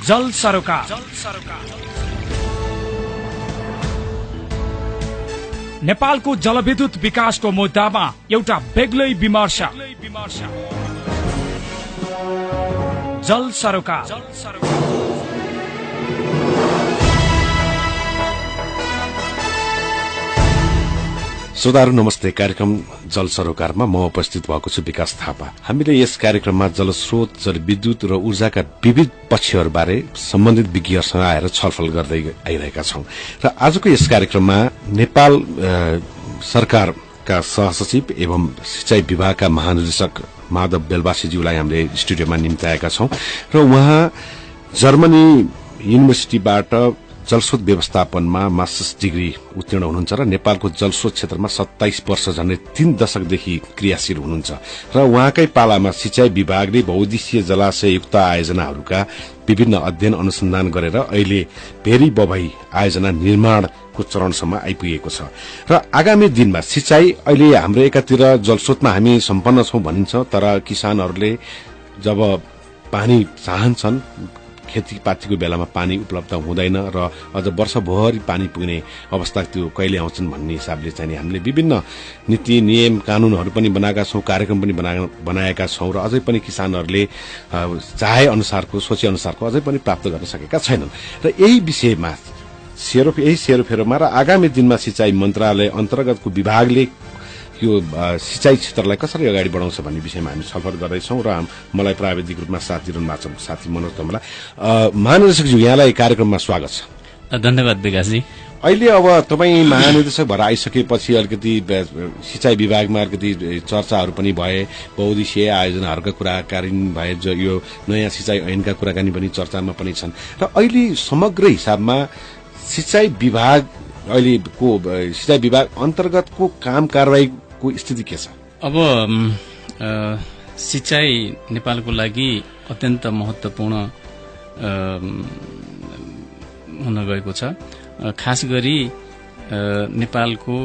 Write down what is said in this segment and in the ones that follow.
जल सरोकार। नेपालको जलविद्युत विकासको मुद्दामा एउटा बेग्लै विमर्श। जल सरोकार। श्रोताहरु नमस्ते। कार्यक्रम जल सरोकारमा म उपस्थित भएको छु विकास थापा। हामीले यस कार्यक्रममा जलस्रोत, जलविद्युत र ऊर्जाका विविध पक्षहरूबारे सम्बन्धित विज्ञहरूसँग आएर छलफल गर्दै आइरहेका छौं र आजको यस कार्यक्रममा नेपाल सरकारका सहसचिव एवं सिंचाई विभागका महानिर्देशक माधव बेलबासीज्यूलाई हामीले स्टुडियोमा निम्त्याएका छौं र उहाँ जर्मनी युनिभर्सिटीबाट जलस्रोत व्यवस्थापनमा मास्टर्स डिग्री उत्तीर्ण हुनुहुन्छ र नेपालको जलस्रोत क्षेत्रमा 27 वर्ष झन्डै 3 दशकदेखि क्रियाशील हुनुहुन्छ र उहाँकै पालामा सिंचाई विभागले बहुउद्देश्यीय जलाशययुक्त आयोजनाहरूका विभिन्न अध्ययन अनुसन्धान गरेर अहिले भेरी बभई आयोजना निर्माणको चरणसम्म आइपुगेको छ र आगामी दिनमा सिंचाई अहिले हाम्रो एकातिर जलस्रोतमा हामी सम्पन्न छौं भनिन्छ, तर किसानहरूले जब पानी चाहन्छन् खेतीपातीको बेलामा पानी उपलब्ध हुँदैन र अझ वर्षभरि पानी पुग्ने अवस्था त्यो कहिले आउँछन् भन्ने हिसाबले चाहिँ हामीले विभिन्न नीति नियम कानूनहरू पनि बनाएका छौं, कार्यक्रम पनि बनाएका छौं र अझै पनि किसानहरूले चाहे अनुसारको सोचे अनुसारको अझै पनि प्राप्त गर्न सकेका छैनन् र यही विषयमा सेरोफेरोमा र आगामी दिनमा सिंचाई मन्त्रालय अन्तर्गतको विभागले यो सिंचाई क्षेत्रलाई कसरी अगाडि बढाउँछ भन्ने विषयमा हामी छलफल गर्दैछौं र मलाई प्राविधिक रूपमा साथ दिनु भएको छ साथी मनोज तमला। महानिर्देशकज्यू, यहाँलाई कार्यक्रममा स्वागत छ। धन्यवाद विकासजी। अहिले अब तपाईँ महानिर्देशक भएर आइसकेपछि अलिकति सिंचाई विभागमा अलिकति चर्चाहरू पनि भए, बहुउद्देश्यीय आयोजनाहरूका कुराकानी भए, यो नयाँ सिंचाई ऐनका कुराकानी पनि चर्चामा पनि छन् र अहिले समग्र हिसाबमा सिंचाई विभाग अहिलेको सिंचाई विभाग अन्तर्गतको काम कारबाहीको स्थिति के छ? अब सिंचाई नेपालको लागि अत्यन्त महत्वपूर्ण हुन गएको छ। खास गरी नेपालको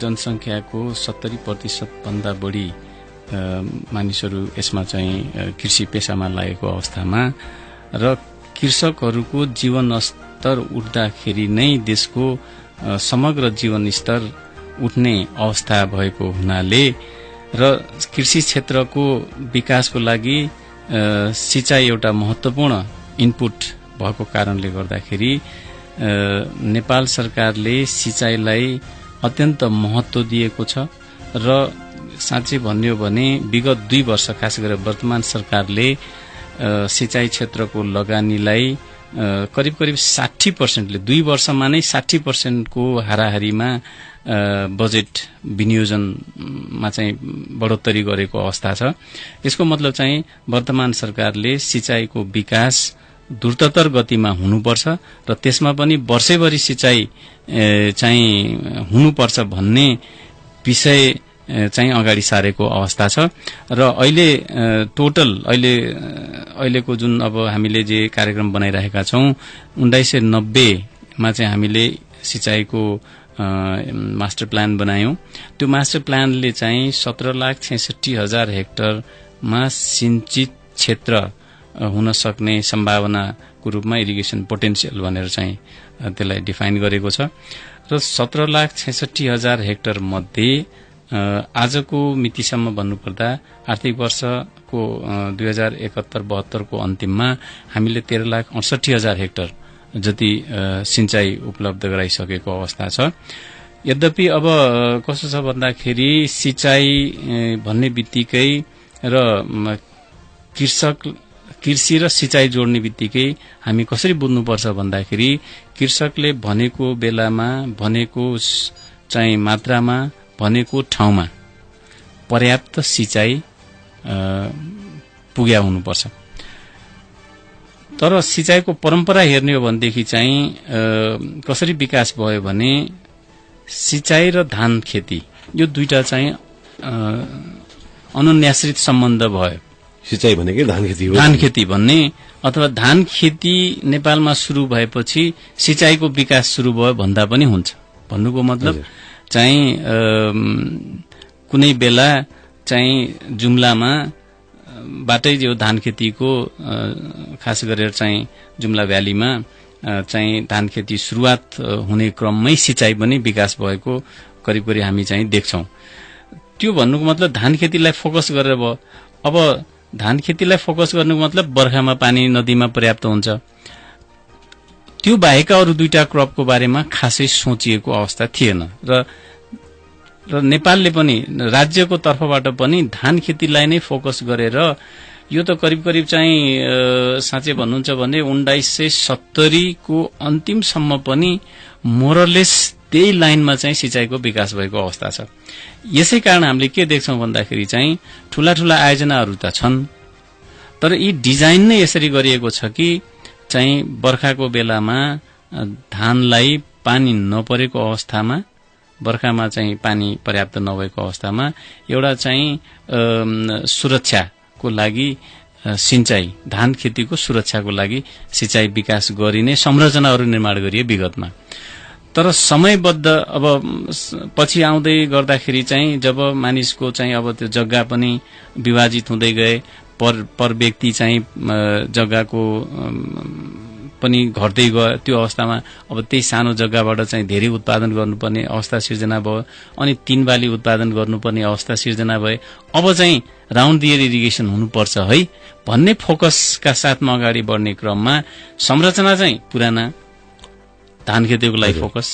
जनसंख्याको 70% भन्दा बढी मानिसहरू यसमा चाहिँ कृषि पेशामा लागेको अवस्थामा र कृषकहरूको जीवन स्तर उठ्दाखेरि नै देशको समग्र जीवन स्तर उठ्ने अवस्था भएको हुनाले र कृषि क्षेत्रको विकासको लागि सिंचाई एउटा महत्वपूर्ण इनपुट भएको कारणले गर्दाखेरि नेपाल सरकारले सिंचाईलाई अत्यन्त महत्व दिएको छ र साँच्चै भन्यो भने विगत 2 वर्ष खास गरेर वर्तमान सरकारले सिंचाई क्षेत्रको लगानीलाई करिब 60%ले 2 वर्षमा नै 60% को हाराहारीमा बजेट विनियोजनमा चाहिँ बढोत्तरी गरेको अवस्था छ। यसको मतलब चाहिँ वर्तमान सरकारले सिंचाईको विकास द्रुततर गतिमा हुनुपर्छ र त्यसमा पनि वर्षैभरि सिंचाई चाहिँ हुनुपर्छ भन्ने विषय चाहिँ अगाडि सारेको अवस्था छ र अहिले टोटल अहिलेको जुन अब हामीले जे कार्यक्रम बनाइरहेका छौं 1990 मा चाहिँ हामीले सिंचाईको मास्टर प्लान बनायौं। त्यो मास्टर प्लानले चाहिँ 17,66,000 हेक्टरमा सिंचित क्षेत्र हुन सक्ने सम्भावनाको रूपमा इरिगेसन पोटेन्शियल भनेर चाहिँ त्यसलाई डिफाइन गरेको छ र 17,66,000 हेक्टर मध्ये आजको मितिसम्म भन्नुपर्दा आर्थिक वर्षको 2071-72 को अन्तिममा हामीले 13,68,000 हेक्टर जति सिंचाई उपलब्ध गराइसकेको अवस्था छ। यद्यपि अब कस्तो छ भन्दाखेरि सिंचाई भन्ने बित्तिकै र कृषि र सिंचाई जोड्ने बित्तिकै हामी कसरी बुझ्नुपर्छ भन्दाखेरि कृषकले भनेको बेलामा, भनेको चाहिँ मात्रामा, भनेको ठाउँमा पर्याप्त सिंचाई पुग्या हुनुपर्छ। तर सिंचाईको परम्परा हेर्ने हो भनेदेखि चाहिँ कसरी विकास भयो भने सिंचाई र धान खेती यो दुईटा चाहिँ अनन्याश्रित सम्बन्ध भयो। सिंचाई भनेकै धान खेती हो। धान खेती भन्ने अथवा धान खेती नेपालमा शुरू भएपछि सिंचाईको विकास शुरू भयो भन्दा पनि हुन्छ। भन्नुको मतलब चाहिँ कुनै बेला चाहिँ जुम्लामा बाटै यो धान खेतीको खास गरेर चाहिँ जुम्ला भ्यालीमा चाहिँ धान खेती सुरुवात हुने क्रममै सिंचाई पनि विकास भएको करिब करिब हामी चाहिँ देख्छौं। त्यो भन्नुको मतलब धान खेतीलाई फोकस गरेर भयो। अब धान खेतीलाई फोकस गर्नुको मतलब बर्खामा पानी नदीमा पर्याप्त हुन्छ। त्यो बाहेकका अरू दुईटा क्रपको बारेमा खासै सोचिएको अवस्था थिएन र नेपालले पनि राज्यको तर्फबाट पनि धान खेतीलाई नै फोकस गरेर यो त करिब करिब चाहिँ साँच्चै भन्नुहुन्छ भने 1970 को अन्तिमसम्म पनि मोरलेस त्यही लाइनमा चाहिँ सिंचाईको विकास भएको अवस्था छ। यसै कारण हामीले के देख्छौं भन्दाखेरि चाहिँ ठूला ठूला आयोजनाहरू त छन्, तर यी डिजाइन नै यसरी गरिएको छ कि चाहिँ बर्खाको बेलामा धानलाई पानी नपरेको अवस्थामा, बर्खामा चाहिँ पानी पर्याप्त नभएको अवस्थामा एउटा चाहिँ सुरक्षाको लागि सिंचाई, धान खेतीको सुरक्षाको लागि सिंचाई विकास गरिने संरचनाहरू निर्माण गरिए विगतमा। तर समयबद्ध अब पछि आउँदै गर्दाखेरि चाहिँ जब मानिसको चाहिँ अब त्यो जग्गा पनि विभाजित हुँदै गए, पर व्यक्ति चाहिँ जग्गाको पनि घट्दै गयो, त्यो अवस्थामा अब त्यही सानो जग्गाबाट चाहिँ धेरै उत्पादन गर्नुपर्ने अवस्था सिर्जना भयो। अनि 3 बाली उत्पादन गर्नुपर्ने अवस्था सिर्जना भए। अब चाहिँ राउन्ड द इयर इरिगेसन हुनुपर्छ है भन्ने फोकसका साथमा अगाडि बढ्ने क्रममा संरचना चाहिँ पुराना धान खेतीको लागि फोकस,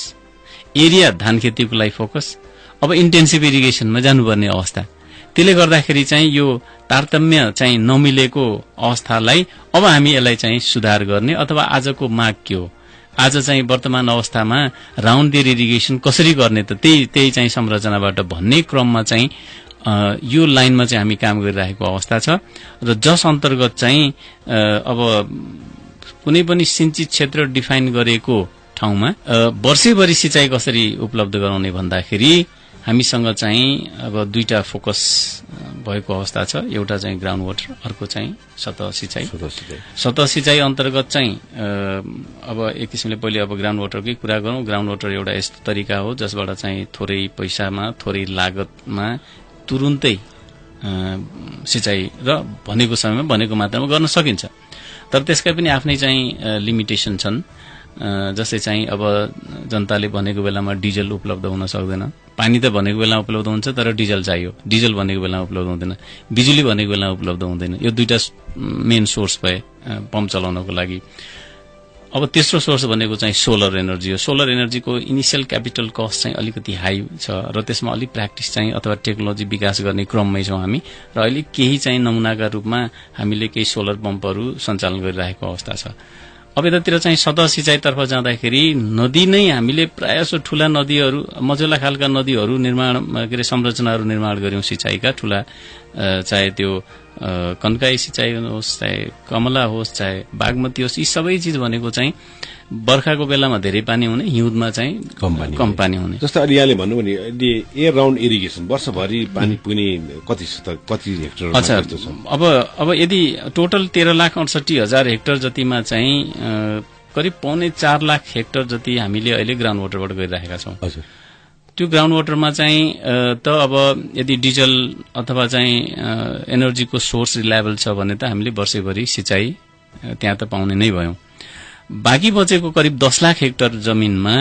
एरिया धान खेतीको लागि फोकस, अब इन्टेन्सिभ इरिगेसनमा जानुपर्ने अवस्था। त्यसले गर्दाखेरि चाहिँ यो तारतम्य चाहिँ नमिलेको अवस्थालाई अब हामी यसलाई चाहिँ सुधार गर्ने अथवा आजको माग के हो, आज चाहिँ वर्तमान अवस्थामा राउन्ड द इयर इरिगेसन कसरी गर्ने त त्यही चाहिँ संरचनाबाट भन्ने क्रममा चाहिँ यो लाइनमा चाहिँ हामी काम गरिरहेको अवस्था छ। र जस अन्तर्गत चाहिँ अब कुनै पनि सिंचित क्षेत्र डिफाइन गरेको ठाउँमा वर्षैभरि सिंचाई कसरी उपलब्ध गराउने भन्दाखेरि हामीसँग चाहिँ अब दुईटा फोकस भएको अवस्था छ। एउटा चाहिँ ग्राउन्ड वाटर, अर्को चाहिँ सतह सिंचाई। सतह सिंचाई अन्तर्गत चाहिँ अब एक किसिमले पहिले अब ग्राउन्ड वाटरकै कुरा गरौं। ग्राउन्ड वाटर एउटा यस्तो तरिका हो जसबाट चाहिँ थोरै पैसामा, थोरै लागतमा तुरुन्तै सिंचाई र भनेको समयमा भनेको मात्रामा गर्न सकिन्छ। तर त्यसका पनि आफ्नै चाहिँ लिमिटेसन छन्। जस्तै चाहिँ अब जनताले भनेको बेलामा डिजल उपलब्ध हुन सक्दैन। पानी त भनेको बेलामा उपलब्ध हुन्छ तर डिजल चाहियो, डिजल भनेको बेलामा उपलब्ध हुँदैन, बिजुली भनेको बेलामा उपलब्ध हुँदैन। यो दुईटा मेन सोर्स भए पम्प चलाउनको लागि। अब तेस्रो सोर्स भनेको चाहिँ सोलर एनर्जी हो। सोलर एनर्जीको इनिशियल क्यापिटल कस्ट चाहिँ अलिकति हाई छ र त्यसमा अलिक प्र्याक्टिस चाहिँ अथवा टेक्नोलोजी विकास गर्ने क्रममै छौं हामी। र अहिले केही चाहिँ नमुनाका रूपमा हामीले केही सोलर पम्पहरू सञ्चालन गरिरहेको अवस्था छ। अब यतातिर चाहिँ सतह सिंचाईतर्फ जाँदाखेरि नदी नै हामीले प्रायः ठूला नदीहरू, मझौला खालका नदीहरू निर्माण के अरे संरचनाहरू निर्माण गर्यौं सिंचाईका। ठूला चाहे त्यो कन्काई सिंचाई होस्, चाहे कमला होस्, चाहे बागमती होस्, यी सबै चीज भनेको चाहिँ बर्खाको बेलामा धेरै पानी हुने, हिउँदमा चाहिँ कम पानी हुने। जस्तो अहिले यहाँले भन्नु भने एयर राउन्ड इरिगेसन वर्षभरि पानी पुग्ने कति हेक्टर? अच्छा, अब यदि टोटल 13,68,000 हेक्टर जतिमा चाहिँ करिब 4.25 लाख हेक्टर जति हामीले अहिले ग्राउन्ड वाटरबाट गरिरहेका छौं। हजुर, त्यो ग्राउन्ड वाटरमा चाहिँ त अब यदि डिजल अथवा चाहिँ एनर्जीको सोर्स रिलायबल छ भने त हामीले वर्षैभरि सिंचाई त्यहाँ त पाउने नै भयौं। बाँकी बचेको करिब 10 लाख हेक्टर जमिनमा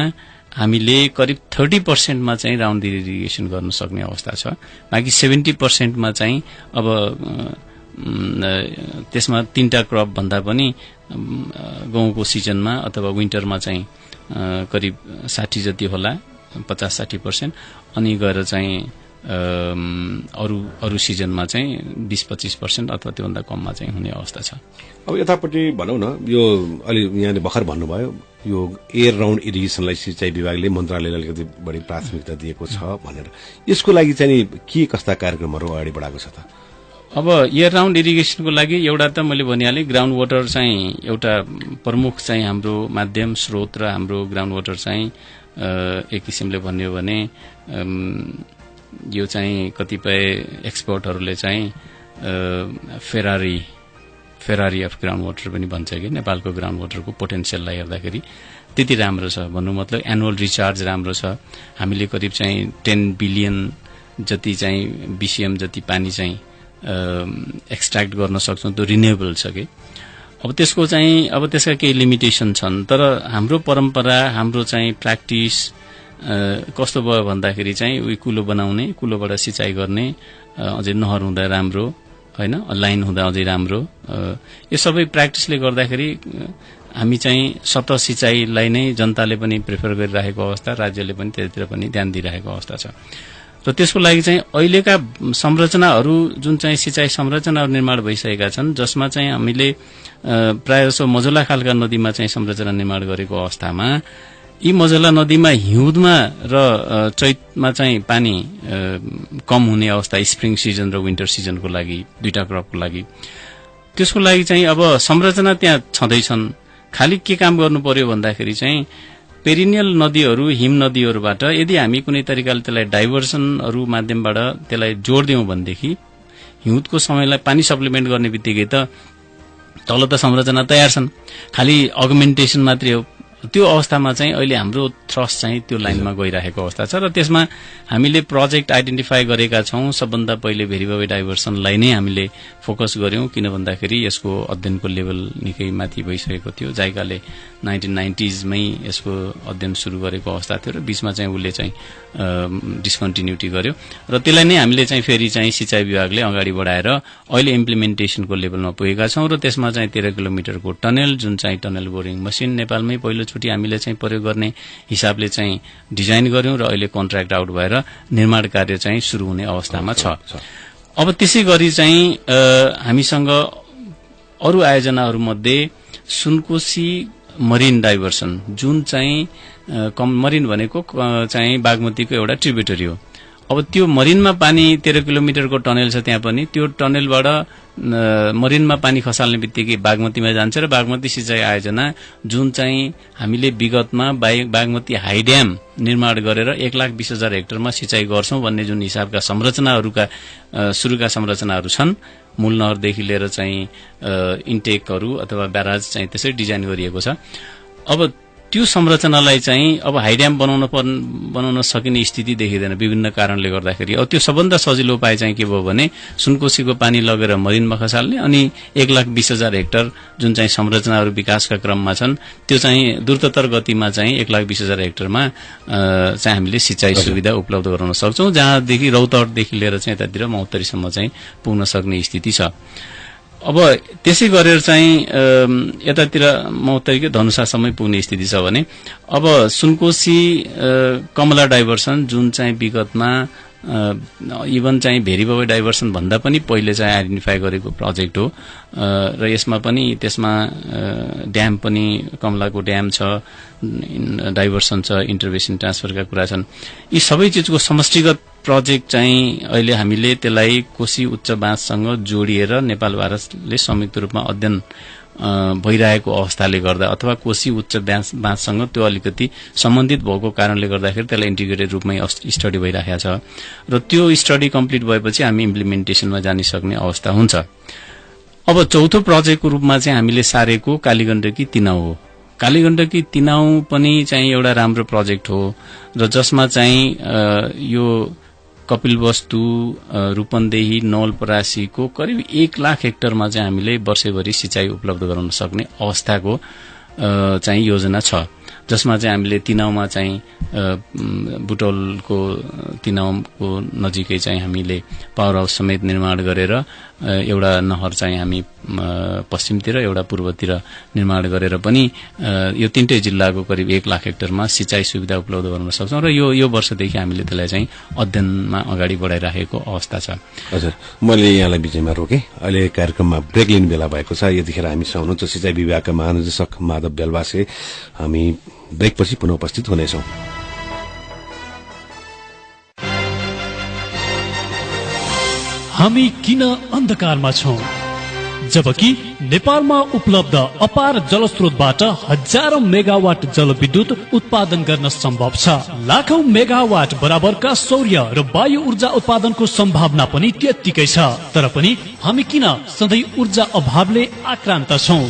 हामीले करिब 30% मा चाहिँ राउन्ड द इरिगेसन गर्न सक्ने अवस्था छ। बाँकी 70% मा चाहिँ अब त्यसमा 3टा क्रप भन्दा पनि गहुँको सिजनमा अथवा विन्टरमा चाहिँ करिब 60 जति होला, 50-60%, अनि गएर चाहिँ अरू सिजनमा चाहिँ 20-25% अथवा त्योभन्दा कममा चाहिँ हुने अवस्था छ। अब यतापट्टि भनौं न, यो अलि यहाँले भर्खर भन्नुभयो यो एयर राउन्ड इरिगेसनलाई सिंचाई विभागले मन्त्रालयले अलिकति बढी प्राथमिकता दिएको छ भनेर, यसको लागि चाहिँ के कस्ता कार्यक्रमहरू अगाडि बढाएको छ त? अब एयर राउन्ड इरिगेसनको लागि एउटा त मैले भनिहालेँ, ग्राउन्ड वाटर चाहिँ एउटा प्रमुख चाहिँ हाम्रो माध्यम स्रोत र हाम्रो ग्राउन्ड वाटर चाहिँ एक किसिमले भन्यो भने यो चाहिँ कतिपय एक्सपर्टहरूले चाहिँ फेरारी अफ ग्राउन्ड वाटर पनि भन्छ कि नेपालको ग्राउन्ड वाटरको पोटेन्सियललाई हेर्दाखेरि त्यति राम्रो छ। भन्नु मतलब एनुअल रिचार्ज राम्रो छ। हामीले करिब चाहिँ 10 बिलियन जति चाहिँ बीसीएम जति पानी चाहिँ एक्सट्र्याक्ट गर्न सक्छौं त्यो रिन्युएबल छ के। अब त्यसको चाहिँ अब त्यसका केही लिमिटेसन छन्, तर हाम्रो परम्परा हाम्रो चाहिँ प्र्याक्टिस कस्तो भयो भन्दाखेरि चाहिँ उही कुलो बनाउने, कुलोबाट सिंचाइ गर्ने, अझै नहर हुँदा राम्रो हैन, लाइन हुँदा अझै राम्रो, यो सबै प्र्याक्टिसले गर्दाखेरि हामी चाहिँ सतह सिंचाइलाई नै जनताले पनि प्रेफर गरिरहेको अवस्था, राज्यले पनि त्यसतिर पनि ध्यान दिइरहेको अवस्था छ। र त्यसको लागि चाहिँ अहिलेका संरचनाहरू जुन चाहिँ सिंचाइ संरचनाहरू निर्माण भइसकेका छन्, जसमा चाहिँ हामीले प्रायः जसो मझौला खालका नदीमा चाहिँ संरचना निर्माण गरेको अवस्थामा यी मझौला नदीमा हिउँदमा र चैतमा चाहिँ पानी कम हुने अवस्था, स्प्रिङ सिजन र विन्टर सिजनको लागि, दुईटा क्रपको लागि, त्यसको लागि चाहिँ अब संरचना त्यहाँ छँदैछन्। खालि के काम गर्नु पर्यो भन्दाखेरि चाहिँ पेरिनियल नदीहरू, हिम नदीहरूबाट यदि हामी कुनै तरिकाले त्यसलाई डाइभर्सनहरू माध्यमबाट त्यसलाई जोड्दियौं भनेदेखि हिउँदको समयलाई पानी सप्लिमेन्ट गर्ने बित्तिकै त तल त संरचना तयार छन्, खालि अगमेन्टेसन मात्रै हो। त्यो अवस्थामा चाहिँ अहिले हाम्रो थ्रस्ट चाहिँ त्यो लाइनमा गइरहेको अवस्था छ र त्यसमा हामीले प्रोजेक्ट आइडेन्टिफाई गरेका छौं। सबभन्दा पहिले भेरिबवे डाइभर्सनलाई नै हामीले फोकस गर्यौं, किन भन्दाखेरि यसको अध्ययनको लेभल निकै माथि भइसकेको थियो। जाइकाले 1990s मै यसको अध्ययन सुरु गरेको अवस्था थियो र बीचमा चाहिँ उसले चाहिँ डिस्कन्टिन्युटी गर्यो र त्यसलाई नै हामीले चाहिँ फेरि चाहिँ सिंचाइ विभागले अगाडि बढाएर अहिले इम्प्लिमेन्टेसनको लेभलमा पुगेका छौं र त्यसमा चाहिँ 13 किलोमिटरको टनल, जुन चाहिँ टनल बोरिङ मसिन नेपालमै पहिलोचोटि हामीले चाहिँ प्रयोग गर्ने हिसाबले चाहिँ डिजाइन गर्यौं र अहिले कन्ट्र्याक्ट आउट भएर निर्माण कार्य चाहिँ शुरू हुने अवस्थामा छ। अब त्यसै गरी चाहिँ हामीसँग अरु आयोजनाहरू मध्ये सुनकोशी मरिन डाइभर्सन, जुन चाहिँ मरिन भनेको चाहिँ बागमतीको एउटा ट्रिब्युटरी हो। अब त्यो मरिनमा पानी 13 किलोमिटरको टनल छ, त्यहाँ पनि त्यो टनलबाट मरिनमा पानी खसाल्ने बित्तिकै बागमतीमा जान्छ र बागमती सिंचाइ आयोजना जुन चाहिँ हामीले विगतमा बागमती हाई ड्याम निर्माण गरेर 1,20,000 हेक्टरमा सिंचाइ गर्छौं भन्ने जुन हिसाबका संरचनाहरूका सुरुका संरचनाहरू छन्, मूल नहरदेखि लिएर चाहिँ इन्टेकहरू अथवा ब्याराज चाहिँ त्यसै डिजाइन गरिएको छ। अब त्यो संरचनालाई चाहिँ अब हाई ड्याम बनाउन सकिने स्थिति देखिँदैन विभिन्न कारणले गर्दाखेरि। अब त्यो सबभन्दा सजिलो उपाय चाहिँ के भयो भने सुनकोशीको पानी लगेर मरिनमा खसाल्ने, अनि 1,20,000 हेक्टर जुन चाहिँ संरचनाहरू विकासका क्रममा छन् त्यो चाहिँ द्रुततर गतिमा चाहिँ 1,20,000 हेक्टरमा चाहिँ हामीले सिंचाइ सुविधा उपलब्ध गराउन सक्छौं, जहाँदेखि रौतहटदेखि लिएर चाहिँ यतातिर महोत्तरीसम्म चाहिँ पुग्न सक्ने स्थिति छ। अब त्यसै गरेर चाहिँ यतातिर महोत्तरीको धनुषासम्मै पुग्ने स्थिति छ भने अब सुनकोशी कमला डाइभर्सन जुन चाहिँ विगतमा इभन चाहिँ भेरिबवे डाइभर्सन भन्दा पनि पहिले चाहिँ आइडेन्टिफाई गरेको प्रोजेक्ट हो र यसमा पनि त्यसमा ड्याम पनि कमलाको ड्याम छ, डाइभर्सन छ, इन्टरभेसन ट्रान्सफरका कुरा छन्। यी सबै चिजको समष्टिगत प्रोजेक्ट चाहिँ अहिले हामीले त्यसलाई कोशी उच्च बाँधसँग जोडिएर नेपाल भारतले संयुक्त रूपमा अध्ययन भइरहेको अवस्थाले गर्दा अथवा कोशी उच्च बाँधसँग त्यो अलिकति सम्बन्धित भएको कारणले गर्दाखेरि त्यसलाई इन्टिग्रेटेड रूपमै स्टडी भइरहेको छ र त्यो स्टडी कम्प्लिट भएपछि हामी इम्प्लिमेन्टेसनमा जान सक्ने अवस्था हुन्छ। अब चौथो प्रोजेक्टको रूपमा चाहिँ हामीले सारेको कालीगण्डकी तिनाउ हो। कालीगण्डकी तिनाउ पनि चाहिँ एउटा राम्रो प्रोजेक्ट हो र जसमा चाहिँ यो कपिलवस्तु, रूपन्देही, नवलपरासीको करिब 1,00,000 हेक्टरमा चाहिँ हामीले वर्षैभरि सिंचाइ उपलब्ध गराउन सक्ने अवस्थाको चाहिँ योजना छ, जसमा चाहिँ हामीले तिनाउमा चाहिँ बुटौलको तिनाउको नजिकै चाहिँ हामीले पावर हाउस समेत निर्माण गरेर एउटा नहर चाहिँ हामी पश्चिमतिर एउटा पूर्वतिर निर्माण गरेर पनि यो तीनटै जिल्लाको करिब 1,00,000 हेक्टरमा सिंचाइ सुविधा उपलब्ध गराउन सक्छौं र यो वर्षदेखि हामीले त्यसलाई चाहिँ अध्ययनमा अगाडि बढाइराखेको अवस्था छ। हजुर, मैले यहाँलाई बिचैमा रोके। अहिले कार्यक्रममा ब्रेक लिने बेला भएको छ। यतिखेर हामीसँग हुनुहुन्छ सिंचाइ विभागका महानिर्देशक माधव बेलवासे। हामी ब्रेकपछि पुनः उपस्थित हुनेछौं। हामी किन अन्धकारमा छौं जबकि नेपालमा उपलब्ध अपार जलस्रोतबाट हजारौं मेगावाट जलविद्युत उत्पादन गर्न सम्भव छ। लाखौं मेगावाट बराबरका सौर्य र वायु ऊर्जा उत्पादनको सम्भावना पनि त्यत्तिकै छ। तर पनि हामी किन सधैँ ऊर्जा अभावले आक्रान्त छौं?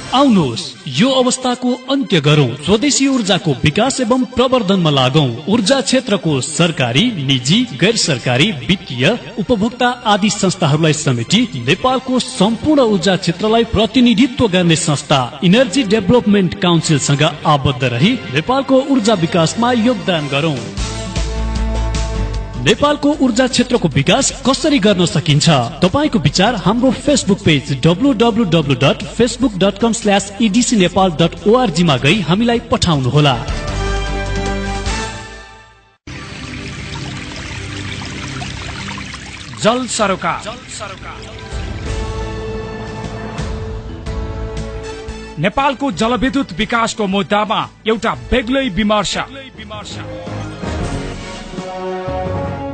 आउनुहोस्, यो अवस्थाको अन्त्य गरौं, स्वदेशी ऊर्जाको विकास एवं प्रवर्धनमा लागौं। ऊर्जा क्षेत्रको सरकारी, निजी, गैर सरकारी, वित्तीय, उपभोक्ता आदि संस्थाहरूलाई समेटी नेपालको सम्पूर्ण ऊर्जा क्षेत्रलाई प्रतिनिधित्व गर्ने संस्था इनर्जी डेभलपमेन्ट काउन्सिलसँग आबद्ध रही नेपालको ऊर्जा विकासमा योगदान गरौं। नेपालको ऊर्जा क्षेत्रको विकास कसरी गर्न सकिन्छ? तपाईको विचार हाम्रो फेसबुक पेज www.facebook.com/edcnepal.org मा गई हामीलाई पठाउनुहोला। जल सरोकार नेपालको जलविद्युत विकासको मुद्दामा एउटा बेग्लै विमर्श।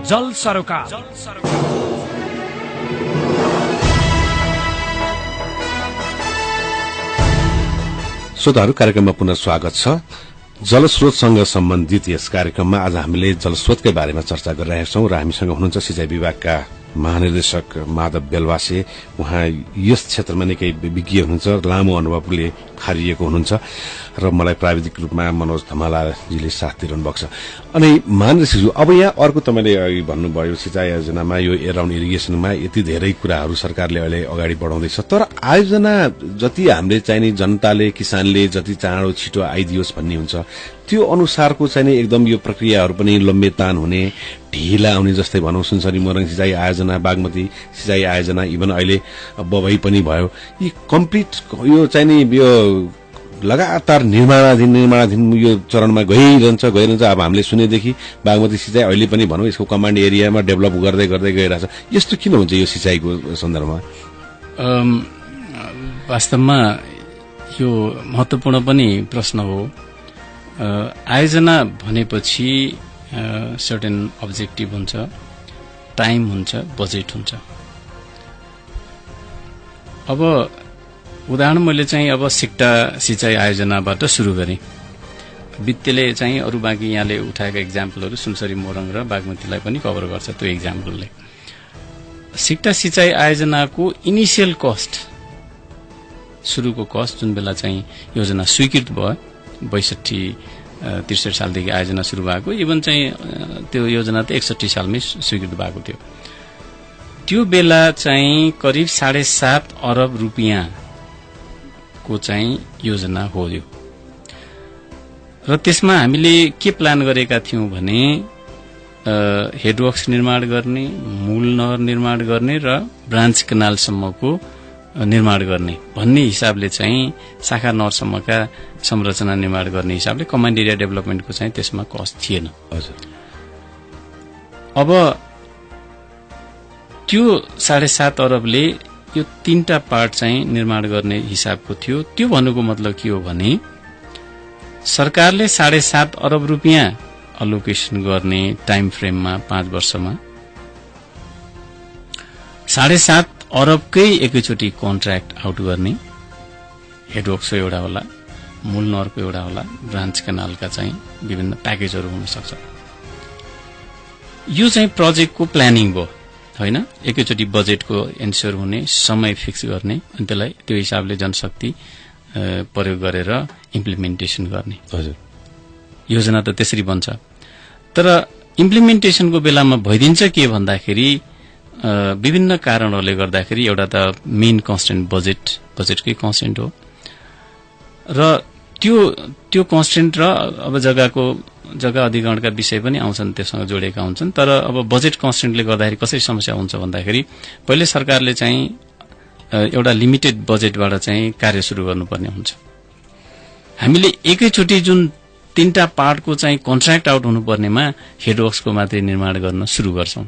जल सरोकार श्रोताहरू, कार्यक्रममा पुनः स्वागत छ। जलस्रोतसँग सम्बन्धित यस कार्यक्रममा आज हामीले जलस्रोतकै बारेमा चर्चा गरिरहेका छौं र हामीसँग हुनुहुन्छ सिंचाई विभागका महानिर्देशक माधव बेलवासे। उहाँ यस क्षेत्रमा निकै विज्ञ हुनुहुन्छ, लामो अनुभवले खारिएको हुनुहुन्छ र मलाई प्राविधिक रूपमा मनोज धमालाजीले साथ दिइरहनु भएको छ। अनि महानिर्देशकज्यू, अब यहाँ अर्को तपाईले भन्नुभयो सिंचाई योजनामा यो एराउन्ड इरिगेसनमा यति धेरै कुराहरू सरकारले अहिले अगाडि बढाउँदैछ, तर आयोजना जति हामीले चाहिने जनताले, किसानले जति चाँडो छिटो आइदियोस् भन्ने हुन्छ, त्यो अनुसारको चाहिँ एकदम यो प्रक्रियाहरू पनि लम्बेतान हुने, ढिला आउने जस्तै भनौं। सुनसरी मोरङ सिंचाई आयोजना, बागमती सिंचाई आयोजना, इभन अहिले बबई पनि भयो, यी कम्प्लिट यो चाहिने यो लगातार निर्माणाधीन यो चरणमा गइरहन्छ। अब हामीले सुनेदेखि बागमती सिंचाई अहिले पनि भनौं यसको कमान्ड एरियामा डेभलप गर्दै गइरहेछ। यस्तो किन हुन्छ यो सिंचाईको सन्दर्भमा? वास्तवमा यो महत्वपूर्ण पनि प्रश्न हो। आयोजना भनेपछि सर्टेन अब्जेक्टिभ हुन्छ, टाइम हुन्छ, बजेट हुन्छ। अब उदाहरण मैले चाहिँ अब सिक्टा सिंचाई आयोजनाबाट शुरू गरेँ। वित्तले चाहिँ अरू बाँकी यहाँले उठाएका इक्जाम्पलहरू सुनसरी मोरङ र बागमतीलाई पनि कभर गर्छ। त्यो इक्जाम्पलले सिक्टा सिंचाई आयोजनाको इनिशियल कस्ट, सुरुको कस्ट जुन बेला चाहिँ योजना स्वीकृत भयो 62-63 सालदेखि आयोजना शुरू भएको, इभन चाहिँ त्यो योजना त 61 सालमै स्वीकृत भएको थियो। त्यो बेला चाहिँ करिब 7.5 अरब रुपियाँ को चाहिँ योजना हो यो। र त्यसमा हामीले के प्लान गरेका थियौं भने हेडवर्क्स निर्माण गर्ने, मूल नहर निर्माण गर्ने र ब्रान्च केनालसम्मको निर्माण गर्ने भन्ने हिसाबले चाहिँ शाखा नहरसम्मका संरचना निर्माण गर्ने हिसाबले कमान्ड एरिया डेभलपमेन्टको चाहिँ त्यसमा कस्ट थिएन। हजुर। अब त्यो 7.5 अरबले यो 3टा पार्ट चाहिँ निर्माण गर्ने हिसाबको थियो। त्यो भन्नुको मतलब के हो भने सरकारले 7.5 अरब रुपियाँ अलोकेशन गर्ने टाइम फ्रेममा 5 वर्षमा 7.5 अरबकै एकैचोटि कन्ट्र्याक्ट आउट गर्ने, हेडवर्क्सको एउटा होला, मूल नहरको एउटा होला, ब्रान्च केनालका चाहिँ विभिन्न प्याकेजहरू हुन सक्छ। यो चाहिँ प्रोजेक्टको प्लानिङ भयो होइन, एकैचोटि बजेटको एन्सर हुने, समय फिक्स गर्ने, अनि त्यसलाई त्यो हिसाबले जनशक्ति प्रयोग गरेर इम्प्लिमेन्टेसन गर्ने। हजुर। योजना त त्यसरी बन्छ। तर इम्प्लिमेन्टेसनको बेलामा भइदिन्छ के भन्दाखेरि विभिन्न कारणहरूले गर्दाखेरि एउटा त मेन कन्स्टेन्ट बजेटकै कन्स्टेन्ट हो र त्यो कन्स्टेन्ट र अब जग्गा अधिग्रहणका विषय पनि आउँछन्, त्यससँग जोडेका हुन्छन्। तर अब बजेट कन्स्टेन्टले गर्दाखेरि कसरी समस्या हुन्छ भन्दाखेरि पहिले सरकारले चाहिँ एउटा लिमिटेड बजेटबाट चाहिँ कार्य सुरु गर्नुपर्ने हुन्छ। हामीले एकैचोटि जुन 3टा पार्टको चाहिँ कन्ट्र्याक्ट आउट हुनुपर्नेमा हेडवर्क्सको मात्रै निर्माण गर्न सुरु गर्छौं।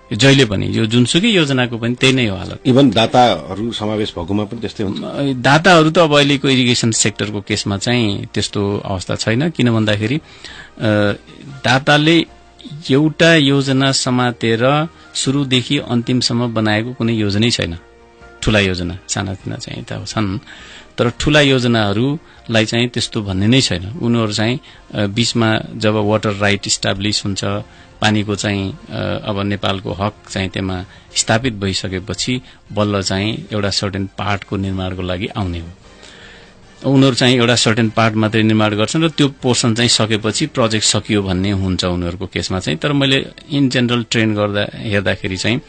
जहिले पनि यो जुनसुकै योजनाको पनि त्यही नै हो हालत। इभन दाताहरू समावेश भएकोमा पनि त्यस्तै हुन्छ। दाताहरू त अब अहिलेको इरिगेसन सेक्टरको केसमा चाहिँ त्यस्तो अवस्था छैन, किन भन्दाखेरि दाताले एउटा योजना समातेर सुरुदेखि अन्तिमसम्म बनाएको कुनै योजनै छैन। ठूला योजना, सानातिना चाहिँ त छन्, तर ठूला योजनाहरूलाई चाहिँ त्यस्तो भन्ने नै छैन। उनीहरू चाहिँ बीचमा जब वाटर राइट इस्टाब्लिश हुन्छ, पानीको चाहिँ अब नेपालको हक चाहिँ त्यसमा स्थापित भइसकेपछि बल्ल चाहिँ एउटा सर्टेन पार्टको निर्माणको लागि आउने हो। उनीहरू चाहिँ एउटा सर्टेन पार्ट मात्रै निर्माण गर्छन् र त्यो पोर्सन चाहिँ सकेपछि प्रोजेक्ट सकियो भन्ने हुन्छ उनीहरूको केसमा चाहिँ। तर मैले इन जेनरल ट्रेन गर्दा हेर्दाखेरि चाहिँ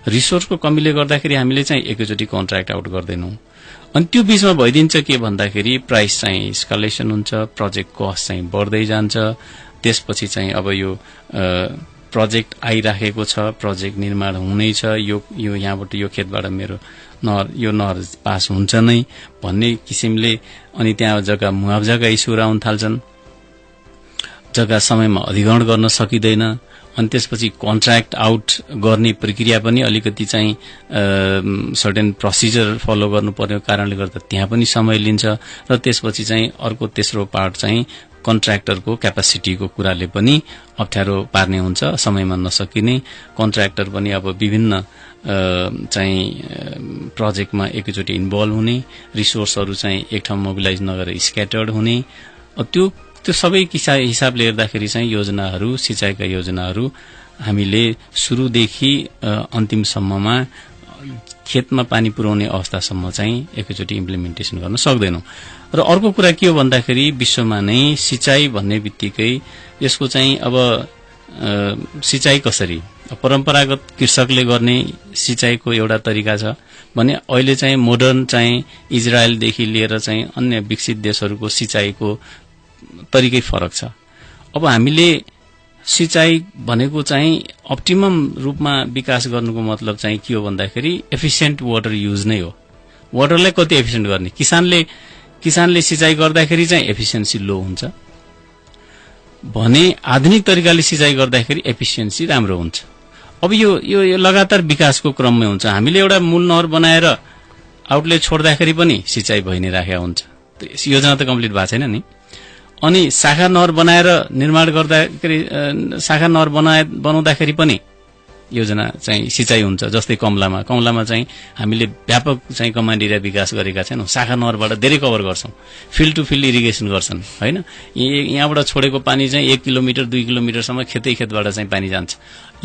रिसोर्सको कमीले गर्दाखेरि हामीले चाहिँ एकैचोटि कन्ट्र्याक्ट आउट गर्दैनौं। अनि त्यो बीचमा भइदिन्छ के भन्दाखेरि प्राइस चाहिँ एस्कालेसन हुन्छ, प्रोजेक्ट कस्ट चाहिँ बढ्दै जान्छ। त्यसपछि चाहिँ अब यो प्रोजेक्ट आइराखेको छ, प्रोजेक्ट निर्माण हुनै छ, यो यहाँबाट यो खेतबाट मेरो यो नहर पास हुन्छ नै भन्ने किसिमले अनि त्यहाँ जग्गा मुआवजाका इस्युहरू आउन थाल्छन्, जग्गा समयमा अधिग्रहण गर्न सकिँदैन। अनि त्यसपछि कन्ट्र्याक्ट आउट गर्ने प्रक्रिया पनि अलिकति चाहिँ सर्टेन प्रोसिजर फलो गर्नुपर्ने कारणले गर्दा त्यहाँ पनि समय लिन्छ। र त्यसपछि चाहिँ अर्को तेस्रो पार्ट चाहिँ कन्ट्र्याक्टरको क्यापासिटीको कुराले पनि अप्ठ्यारो पार्ने हुन्छ, समयमा नसकिने। कन्ट्र्याक्टर पनि अब विभिन्न चाहिँ प्रोजेक्टमा एकैचोटि इन्भल्भ हुने, रिसोर्सहरू चाहिँ एक ठाउँ मोबिलाइज नगरेर स्क्याटर्ड हुने। त्यो सबै हिसाबले हेर्दाखेरि चाहिँ योजनाहरू, सिंचाइका योजनाहरू हामीले सुरुदेखि अन्तिमसम्ममा खेतमा पानी पुर्याउने अवस्थासम्म चाहिँ एकैचोटि इम्प्लिमेन्टेसन गर्न सक्दैनौं। र अर्को कुरा के हो भन्दाखेरि विश्वमा नै सिंचाइ भन्ने बित्तिकै यसको चाहिँ अब सिंचाइ कसरी, परम्परागत कृषकले गर्ने सिंचाइको एउटा तरिका छ भने अहिले चाहिँ मोडर्न चाहिँ इजरायलदेखि लिएर चाहिँ अन्य विकसित देशहरूको सिंचाइको तरिकै फरक छ। अब हामीले सिंचाइ भनेको चाहिँ अप्टिमम रूपमा विकास गर्नुको मतलब चाहिँ के हो भन्दाखेरि एफिसिएन्ट वाटर युज नै हो। वाटरलाई कति एफिसिएन्ट गर्ने, किसानले सिंचाइ गर्दाखेरि चाहिँ एफिसिएन्सी लो हुन्छ भने आधुनिक तरिकाले सिंचाइ गर्दाखेरि एफिसिएन्सी राम्रो हुन्छ। अब यो लगातार विकासको क्रममै हुन्छ। हामीले एउटा मूल नहर बनाएर आउटलेट छोड्दाखेरि पनि सिंचाइ भइ नै राखेको हुन्छ, योजना त कम्प्लिट भएको छैन नि। अनि शाखा नहर बनाएर निर्माण गर्दाखेरि शाखा नहर बनाउँदाखेरि पनि योजना चाहिँ सिंचाइ हुन्छ। जस्तै कमलामा चाहिँ हामीले व्यापक चाहिँ कमान्ड एरिया विकास गरेका छैनौं, शाखा नहरबाट धेरै कभर गर्छौं, फिल्ड टु फिल्ड इरिगेसन गर्छन् हैन। यहाँबाट छोडेको पानी चाहिँ 1 किलोमिटर 2 किलोमिटरसम्म खेतबाट चाहिँ पानी जान्छ।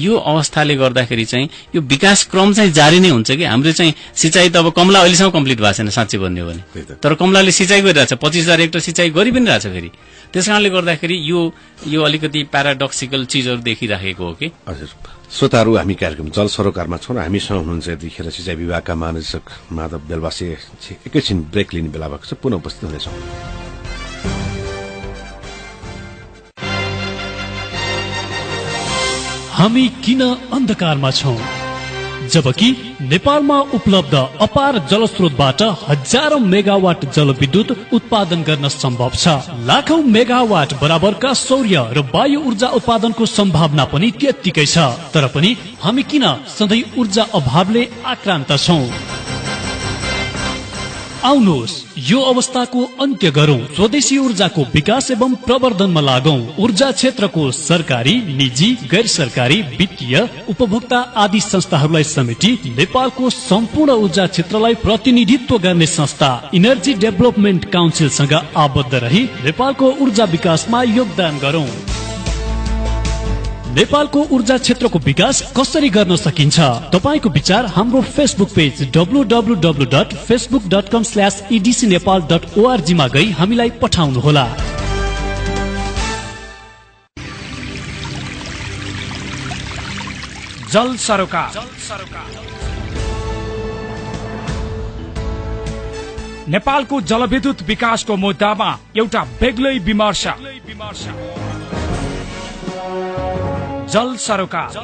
यो अवस्थाले गर्दाखेरि चाहिँ यो विकास क्रम चाहिँ जारी नै हुन्छ कि हाम्रो चाहिँ सिंचाइ त अब कमला अहिलेसम्म कम्प्लिट भएको छैन साँच्चै भन्ने हो भने, तर कमलाले सिंचाइ गरिरहेछ, 25,000 हेक्टर सिंचाइ गरि पनि रहेछ फेरि। त्यसकारणले गर्दाखेरि यो अलिकति प्याराडक्सिकल चीजहरु देखिराखेको हो कि। हजुर श्रोताहरू, हामी कार्यक्रम जल सरोकारमा छौं र हामीसँग हुनुहुन्छ यतिखेर सिंचाइ विभागका महानिर्देशक माधव बेलवासी। एकैछिन ब्रेक लिने बेला भएको छ, पुनः उपस्थित हुनेछौं। हामी किन अन्धकारमा छौं जबकि नेपालमा उपलब्ध अपार जलस्रोतबाट हजारौं मेगावाट जलविद्युत उत्पादन गर्न सम्भव छ। लाखौं मेगावाट बराबरका सौर्य र वायु ऊर्जा उत्पादनको सम्भावना पनि त्यत्तिकै छ। तर पनि हामी किन सधैँ ऊर्जा अभावले आक्रान्त छौं? आउनुहोस् यो अवस्थाको अन्त्य गरौं, स्वदेशी ऊर्जाको विकास एवं प्रवर्धनमा लागौं। ऊर्जा क्षेत्रको सरकारी, निजी, गैर सरकारी, वित्तीय, उपभोक्ता आदि संस्थाहरूलाई समेटी नेपालको सम्पूर्ण ऊर्जा क्षेत्रलाई प्रतिनिधित्व गर्ने संस्था इनर्जी डेभलपमेन्ट काउन्सिलसँग आबद्ध रही नेपालको ऊर्जा विकासमा योगदान गरौं। नेपालको ऊर्जा क्षेत्रको विकास कसरी गर्न सकिन्छ? तपाईको विचार हाम्रो फेसबुक पेज www.facebook.com/edcnepal.org मा गई हामीलाई पठाउनुहोला। जल सरोकार नेपालको जलविद्युत विकासको मुद्दामा एउटा बेग्लै विमर्श। जल सरोकार।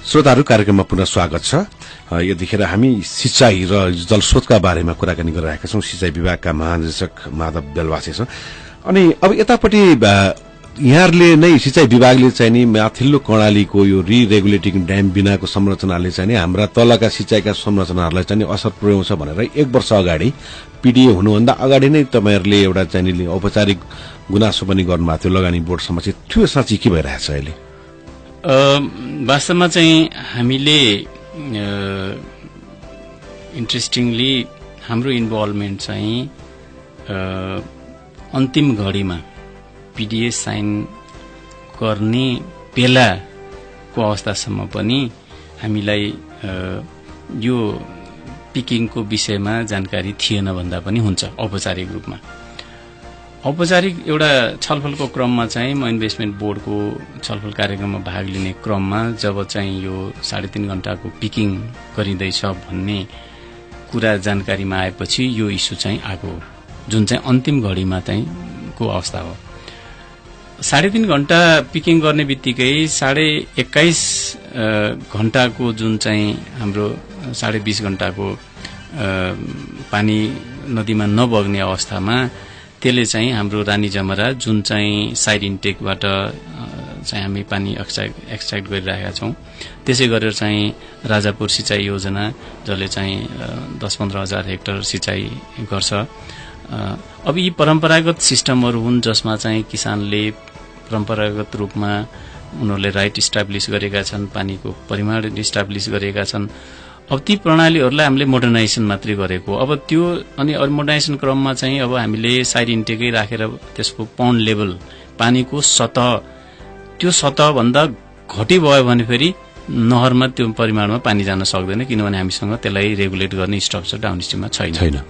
श्रोताहरू, कार्यक्रममा पुनः स्वागत छ। यतिखेर हामी सिंचाइ र जलस्रोतका बारेमा कुराकानी गरिरहेका छौं। सिंचाइ विभागका महानिर्देशक माधव बेलवासी छ। अनि अब यतापट्टि यहाँहरूले नै सिंचाइ विभागले चाहिँ नि माथिल्लो कर्णालीको यो रिरेगुलेटिङ ड्याम बिनाको संरचनाले चाहिँ नि हाम्रा तलका सिंचाइका संरचनाहरूलाई चाहिँ असर पुर्याउँछ भनेर 1 वर्ष अगाडि पीडीए हुनुभन्दा अगाडि नै तपाईहरुले एउटा चाहिँ औपचारिक गुनासो पनि गर्नुभएको थियो लगानी बोर्ड समक्ष। त्यो साँच्चै के भइरहेछ अहिले? वास्तवमा चाहिँ हामीले इन्ट्रेस्टिङली हाम्रो इन्भल्भमेन्ट चाहिँ अन्तिम घडीमा पीडीए साइन गर्ने बेलाको अवस्थासम्म पनि हामीलाई यो पिकिङको विषयमा जानकारी थिएन भन्दा पनि हुन्छ औपचारिक रूपमा। औपचारिक एउटा छलफलको क्रममा चाहिँ म इन्भेस्टमेन्ट बोर्डको छलफल कार्यक्रममा भाग लिने क्रममा जब चाहिँ यो 3.5 घण्टाको पिकिङ गरिँदैछ भन्ने कुरा जानकारीमा आएपछि यो इस्यु चाहिँ आएको, जुन चाहिँ अन्तिम घडीमा चाहिँ को अवस्था हो। 3.5 घण्टा पिकिङ गर्ने बित्तिकै 21.5 घण्टाको जुन चाहिँ हाम्रो 20.5 घण्टाको पानी नदीमा नबग्ने अवस्थामा त्यसले चाहिँ हाम्रो रानी जमरा जुन चाहिँ साइड इन्टेकबाट चाहिँ हामी पानी एक्सट्र्याक्ट गरिरहेका छौं, त्यसै गरेर चाहिँ राजापुर सिंचाई योजना जसले चाहिँ 10-15 हजार हेक्टर सिंचाई गर्छ। अब यी परम्परागत सिस्टमहरू हुन् जसमा चाहिँ किसानले परम्परागत रूपमा उनीहरूले राइट इस्टाब्लिस गरेका छन्, पानीको परिमाण इस्टाब्लिस गरेका छन्। अब ती प्रणालीहरूलाई हामीले मोडर्नाइजेसन मात्रै गरेको। अब त्यो अनि मोडर्नाइजेसन क्रममा चाहिँ अब हामीले साइड इन्टेकै राखेर त्यसको पाउन्ड लेभल पानीको सतह त्यो सतहभन्दा घटी भयो भने फेरि नहरमा त्यो परिमाणमा पानी जान सक्दैन, किनभने हामीसँग त्यसलाई रेगुलेट गर्ने स्ट्रक्चर डाउनस्ट्रिममा छैन।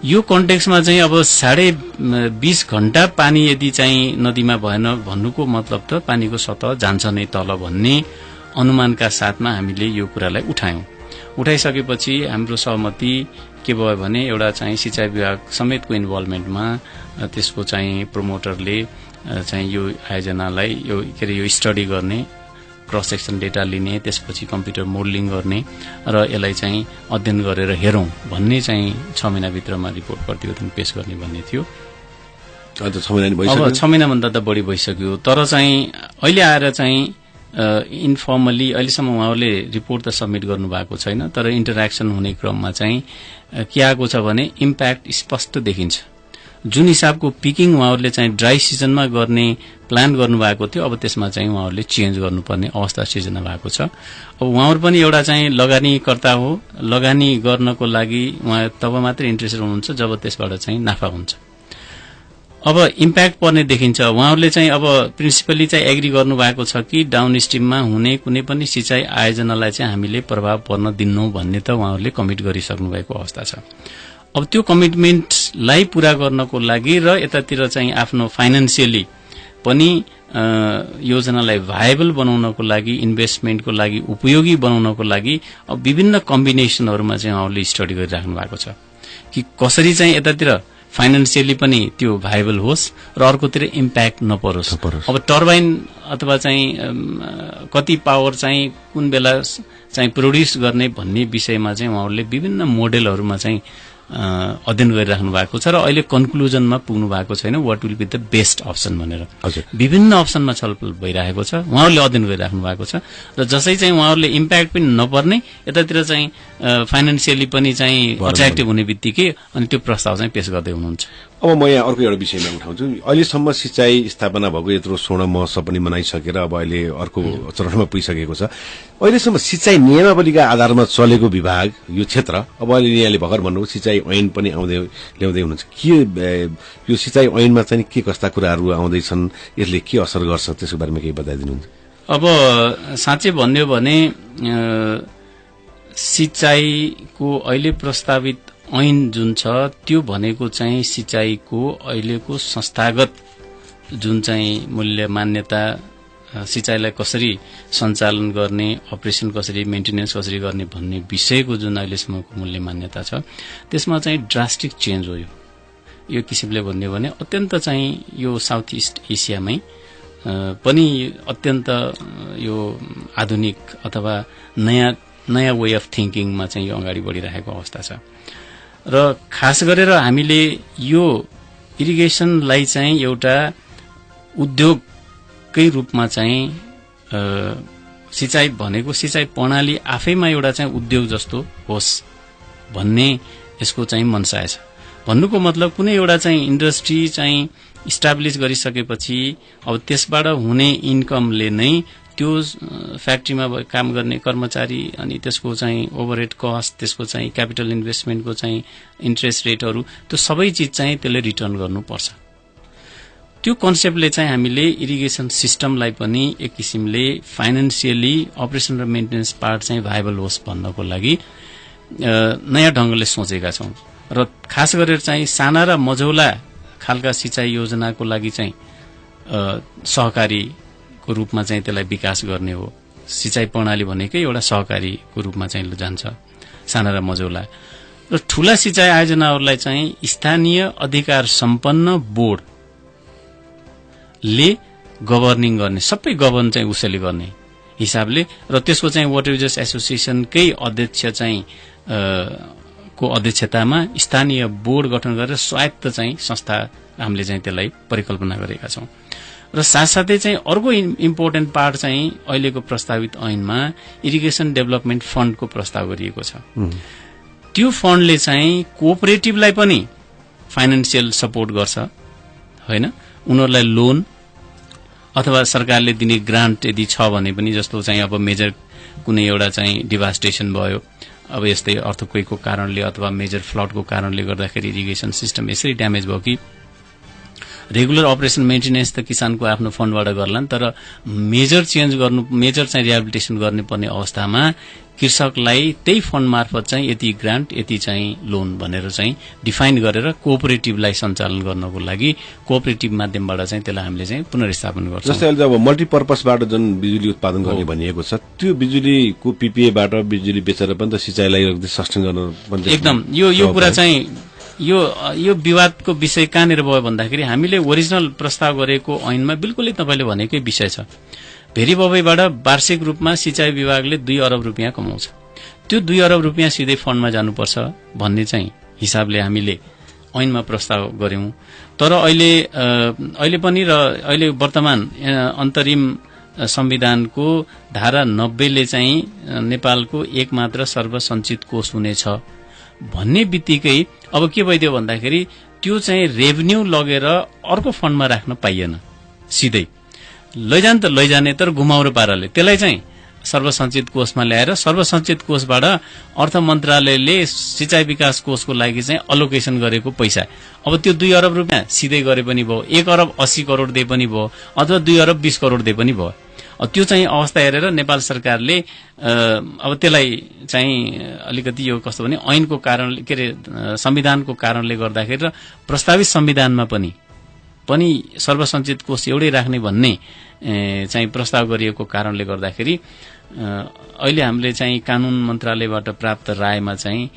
यो कन्टेक्स्टमा चाहिँ अब 20.5 घण्टा पानी यदि चाहिँ नदीमा भएन भन्नुको मतलब त पानीको सतह जान्छ नै तल भन्ने अनुमानका साथमा हामीले यो कुरालाई उठायौं। उठाइसकेपछि हाम्रो सहमति के भयो भने एउटा चाहिँ सिंचाई विभाग समेतको इन्भल्भमेन्टमा त्यसको चाहिँ प्रोमोटरले चाहिँ यो आयोजनालाई यो स्टडी गर्ने, क्रस सेक्सन डेटा लिने, त्यसपछि कम्प्युटर मोडलिङ गर्ने र यसलाई चाहिँ अध्ययन गरेर हेरौं भन्ने चाहिँ 6 महिनाभित्रमा रिपोर्ट प्रतिवेदन पेश गर्ने भन्ने थियो। अब 6 महिनाभन्दा त बढी भइसक्यो। तर चाहिँ अहिले आएर चाहिँ इन्फर्मली अहिलेसम्म उहाँहरूले रिपोर्ट त सबमिट गर्नु भएको छैन, तर इन्टरेक्सन हुने क्रममा चाहिँ के आएको छ भने इम्प्याक्ट स्पष्ट देखिन्छ। जुन हिसाबको पिकिङ उहाँहरूले चाहिँ ड्राई सिजनमा गर्ने प्लान गर्नुभएको थियो, अब त्यसमा चाहिँ उहाँहरूले चेन्ज गर्नुपर्ने अवस्था सिर्जना भएको छ। अब उहाँहरू पनि एउटा चाहिँ लगानीकर्ता हो, लगानी गर्नको लागि उहाँ तब मात्रै इन्ट्रेस्टेड हुनुहुन्छ जब त्यसबाट चाहिँ नाफा हुन्छ। अब इम्प्याक्ट पर्ने देखिन्छ। उहाँहरूले चाहिँ अब प्रिन्सिपली चाहिँ एग्री गर्नुभएको छ कि डाउन स्ट्रिममा हुने कुनै पनि सिंचाई आयोजनालाई चाहिँ हामीले प्रभाव पर्न दिन्नौ भन्ने त उहाँहरूले कमिट गरिसक्नु भएको अवस्था छ। अब त्यो कमिटमेन्टलाई पूरा गर्नको लागि र यतातिर चाहिँ आफ्नो फाइनान्सियली पनि योजनालाई भायबल बनाउनको लागि, इन्भेस्टमेन्टको लागि उपयोगी बनाउनको लागि अब विभिन्न कम्बिनेसनहरूमा चाहिँ उहाँहरूले स्टडी गरिराख्नु भएको छ कि कसरी चाहिँ यतातिर फाइनान्सियली पनि त्यो भायबल होस् र अर्कोतिर इम्प्याक्ट नपरोस्। अब टर्बाइन अथवा चाहिँ कति पावर चाहिँ कुन बेला चाहिँ प्रोड्युस गर्ने भन्ने विषयमा चाहिँ उहाँहरूले विभिन्न मोडेलहरूमा चाहिँ अध्ययन गरिराख्नु भएको छ र अहिले कन्क्लुजनमा पुग्नु भएको छैन what will be the best option भनेर। विभिन्न अप्सनमा छलफल भइरहेको छ, उहाँहरूले अध्ययन गरिराख्नु भएको छ र जसै चाहिँ उहाँहरूले इम्प्याक्ट पनि नपर्ने यतातिर चाहिँ फाइनान्सियली पनि चाहिँ अट्र्याक्टिभ हुने बित्तिकै अनि त्यो प्रस्ताव चाहिँ पेश गर्दै हुनुहुन्छ। अब म यहाँ अर्को एउटा विषयमा उठाउँछु। अहिलेसम्म सिंचाई स्थापना भएको यत्रो स्वर्ण महोत्सव पनि मनाइसकेर अब अहिले अर्को चरणमा पुगिसकेको छ। अहिलेसम्म सिंचाई नियमावलीका आधारमा चलेको विभाग यो क्षेत्र, अब अहिले यहाँले भर्खर भन्नुभयो सिंचाई ऐन पनि ल्याउँदै हुनुहुन्छ, के यो सिंचाई ऐनमा चाहिँ के कस्ता कुराहरू आउँदैछन्, यसले के असर गर्छ त्यसको बारेमा केही बताइदिनुहुन्छ? अब साँच्चै भन्यो भने सिंचाईको अहिले प्रस्तावित ऐन जुन छ त्यो भनेको चाहिँ सिंचाईको अहिलेको संस्थागत जुन चाहिँ मूल्य मान्यता, सिंचाईलाई कसरी सञ्चालन गर्ने, अपरेसन कसरी, मेन्टेनेन्स कसरी गर्ने भन्ने विषयको जुन अहिलेसम्मको मूल्य मान्यता छ त्यसमा चाहिँ ड्रास्टिक चेन्ज हो। यो किसिमले भन्यो भने अत्यन्त चाहिँ यो साउथ इस्ट एसियामै पनि अत्यन्त यो आधुनिक अथवा नयाँ वे अफ थिंकिङमा चाहिँ यो अगाडि बढिरहेको अवस्था छ र खास गरेर हामीले यो इरिगेसनलाई चाहिँ एउटा उद्योगकै रूपमा चाहिँ सिंचाई भनेको सिंचाई प्रणाली आफैमा एउटा चाहिँ उद्योग जस्तो होस् भन्ने यसको चाहिँ मनसाय छ। भन्नुको मतलब कुनै एउटा चाहिँ इन्डस्ट्री चाहिँ इस्टाब्लिश गरिसकेपछि अब त्यसबाट हुने इन्कमले नै त्यो फ्याक्ट्रीमा काम गर्ने कर्मचारी अनि त्यसको चाहिँ ओभरहेड कस्ट, त्यसको चाहिँ क्यापिटल इन्भेस्टमेन्टको चाहिँ इन्ट्रेस्ट रेटहरू, त्यो सबै चीज चाहिँ त्यसले रिटर्न गर्नुपर्छ। त्यो कन्सेप्टले चाहिँ हामीले इरिगेसन सिस्टमलाई पनि एक किसिमले फाइनान्सियली अपरेसन र मेन्टेनेन्स पार्ट चाहिँ भाइबल होस् भन्नको लागि नयाँ ढंगले सोचेका छौं र खास गरेर चाहिँ साना र मझौला खालका सिंचाई योजनाको लागि चाहिँ सहकारीको रूपमा चाहिँ त्यसलाई विकास गर्ने हो। सिंचाई प्रणाली भनेकै एउटा सहकारीको रूपमा चाहिँ जान्छ साना र मझौला र ठूला सिंचाई आयोजनाहरूलाई चाहिँ स्थानीय अधिकार सम्पन्न बोर्डले गभर्निङ गर्ने सबै गभर्न चाहिँ उसैले गर्ने हिसाबले र त्यसको चाहिँ वाटर युजर्स एसोसिएसनकै अध्यक्ष चाहिँ को अध्यक्षतामा स्थानीय बोर्ड गठन गरेर स्वायत्त चाहिँ संस्था हामीले चाहिँ त्यसलाई परिकल्पना गरेका छौं र साथसाथै चाहिँ अर्को इम्पोर्टेन्ट पार्ट चाहिँ अहिलेको प्रस्तावित ऐनमा इरिगेसन डेभलपमेन्ट फण्डको प्रस्ताव गरिएको छ। त्यो फण्डले चाहिँ कोअपरेटिभलाई पनि फाइनान्सियल सपोर्ट गर्छ हैन, उनीहरूलाई लोन अथवा सरकारले दिने ग्रान्ट यदि छ भने पनि, जस्तो चाहिँ अब मेजर कुनै एउटा चाहिँ डिभास्टेसन भयो, अब यस्तै अर्थक्वेकको कारणले अथवा मेजर फ्लडको कारणले गर्दाखेरि इरिगेसन सिस्टम यसरी ड्यामेज भयो कि रेगुलर अपरेसन मेन्टेनेन्स त किसानको आफ्नो फण्डबाट गर्लान्, तर मेजर चेन्ज गर्नु, मेजर चाहिँ रिहेबिलिटेसन गर्नुपर्ने अवस्थामा कृषकलाई त्यही फण्ड मार्फत चाहिँ यति ग्रान्ट यति चाहिँ लोन भनेर चाहिँ डिफाइन गरेर कोअपरेटिभलाई सञ्चालन गर्नको लागि कोअपरेटिभ माध्यमबाट चाहिँ त्यसलाई हामीले चाहिँ पुनर्स्थापन गर्छौं। जस्तै अहिले अब मल्टिपर्पसबाट जुन बिजुली उत्पादन गर्ने भनिएको छ, त्यो बिजुलीको पीपीएबाट बिजुली बेचेर पनि त सिंचाइलाई सस्टेन गर्न पनि एकदम यो कुरा चाहिँ यो विवादको विषय कहाँनिर भयो भन्दाखेरि हामीले ओरिजिनल प्रस्ताव गरेको ऐनमा बिल्कुलै तपाईले भनेकै विषय छ। भेरी बबैबाट वार्षिक रूपमा सिंचाई विभागले 2 अरब रुपियाँ कमाउँछ, त्यो 2 अरब रुपियाँ सिधै फण्डमा जानुपर्छ भन्ने चाहिँ हिसाबले हामीले ऐनमा प्रस्ताव गर्यौं। तर अहिले पनि र अहिले वर्तमान अन्तरिम संविधानको धारा 90 ले चाहिँ नेपालको एकमात्र सर्वसञ्चित कोष हुनेछ भन्ने बित्तिकै अब के भइदियो भन्दाखेरि त्यो चाहिँ रेभिन्यू लगेर अर्को फण्डमा राख्न पाइएन, सिधै लैजान त लैजाने तर घुमाउरो पाराले त्यसलाई चाहिँ सर्वसञ्चित कोषमा ल्याएर सर्वसञ्चित कोषबाट अर्थ मन्त्रालयले सिंचाई विकास कोषको लागि चाहिँ अलोकेसन गरेको पैसा, अब त्यो 2 अरब रुपियाँ सिधै गरे पनि भयो, 1 अरब 80 करोड़ दे पनि भयो, अथवा 2 अरब 20 करोड़ दे पनि भयो। त्यो चाहिँ अवस्था हेरेर नेपाल सरकारले अब त्यसलाई चाहिँ अलिकति यो कस्तो भने ऐनको कारणले के अरे संविधानको कारणले गर्दाखेरि र प्रस्तावित संविधानमा पनि सर्वसञ्चित कोष एउटै राख्ने भन्ने चाहिँ प्रस्ताव गरिएको कारणले गर्दाखेरि अहिले हामीले चाहिँ कानून मन्त्रालयबाट प्राप्त रायमा चाहिँ